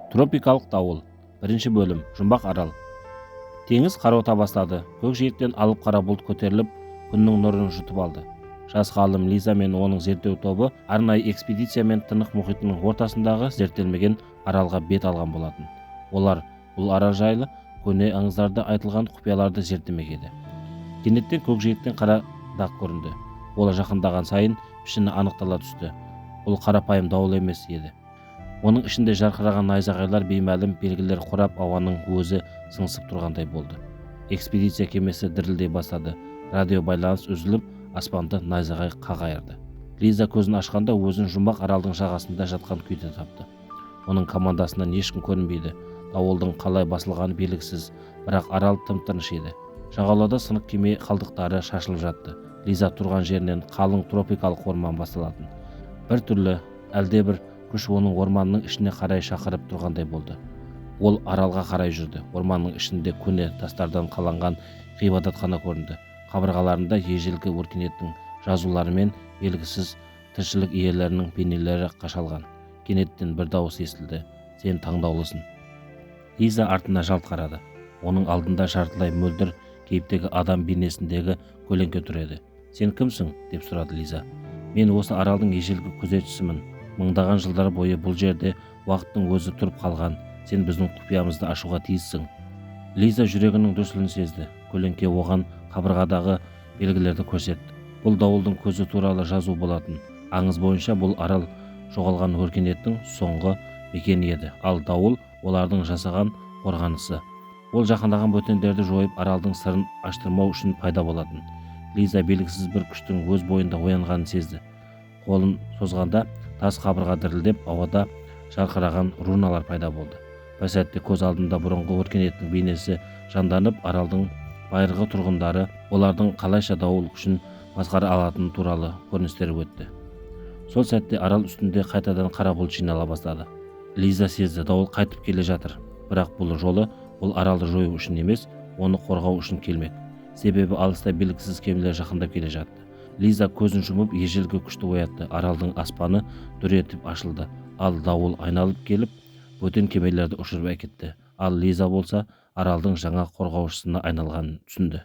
Тропикалық дауыл. Бірінші бөлім. Жұмбақ арал. Теңіз қарауыта бастады. Көкжиектен алып қара бұлт көтеріліп, күннің нұрын жұтып алды. Жас ғалым Лиза мен оның зерттеу тобы арнайы экспедициямен Тынық мұхитының ортасындағы зерттелмеген аралға бет алған болатын. Олар бұл арал жайлы көне аңыздарда айтылған құпияларды зерттемек еді. Кенеттен көкжиектен қара дақ көрінді. Ол жақындаған сайын пішіні анықтала түсті. Бұл қарапайым дауыл емес еді. Оның ішінде жарқыраған найзағайлар, беймәлім белгілер құрап, ауаның өзі сыңсып тұрғандай болды. Экспедиция кемесі дірілдей бастады. Радио байланыс үзіліп, аспанды найзағай қағайырды. Лиза көзін ашқанда өзін жұмбақ аралдың жағасында жатқан күйде тапты. Оның командасынан ешкім көрінбейді. Дауылдың қалай басылғаны белгісіз, бірақ арал тым-тыныш еді. Жағалауда сынық кеме қалдықтары шашылып жатты. Лиза тұрған жерінен қалың тропикалық орман басталатын. Бір түрлі әлдебір күш оның орманның ішіне қарай шақырып тұрғандай болды. Ол аралға қарай жүрді. Орманның ішінде көне тастардан қаланған ғибадатхана көрінді. Қабырғаларында ежелгі өркениеттің жазулары мен белгісіз тіршілік иелерінің бейнелері қашалған. Кенеттен бір дауыс естілді: "Сен таңдаулысың." Лиза артына жалт қарады. Оның алдында жартылай мөлдір кейіптегі адам бейнесіндегі көлеңке тұр еді. "Сен кімсің?" деп сұрады Лиза. "Мен осы аралдың ежелгі күзетшісімін. Мыңдаған жылдар бойы бұл жерде уақыттың өзі тұрып қалған. Сен біздің құпиямызды ашуға тиіссің." Лиза жүрегінің дүрсілін сезді. Көлеңке оған қабырғадағы белгілерді көрсетті. Бұл дауылдың көзі туралы жазу болатын. Аңыз бойынша бұл арал жоғалған өркениеттің соңғы мекені еді, ал дауыл олардың жасаған қорғанысы. Ол жақындаған бөтендерді жойып, аралдың сырын аштырмау үшін пайда болатын. Лиза белгісіз бір күштің өз бойында оянғанын сезді. Қолын созғанда тас қабырға дірілдеп, ауада жарқыраған руналар пайда болды. Бір сәтте көз алдында бұрынғы өркениеттің бейнесі жанданып, аралдың байырғы тұрғындары олардың қалайша дауыл күшін басқара алатыны туралы көріністер өтті. Сол сәтте арал үстінде қайтадан қара бұлт жинала бастады. Лиза сезді, дауыл қайтып келе жатыр. Бірақ бұл жолы ол аралды жою үшін емес, оны қорғау үшін келмек. Себебі алыста белгісіз кемелер жақындап келе жатты. Лиза көзін жұмып ежелгі күшті оятты. Аралдың аспаны дүр етіп ашылды. Ал дауыл айналып келіп, бөтен кемелерді ұшырып әкетті. Ал Лиза болса аралдың жаңа қорғаушысына айналғанын түсінді.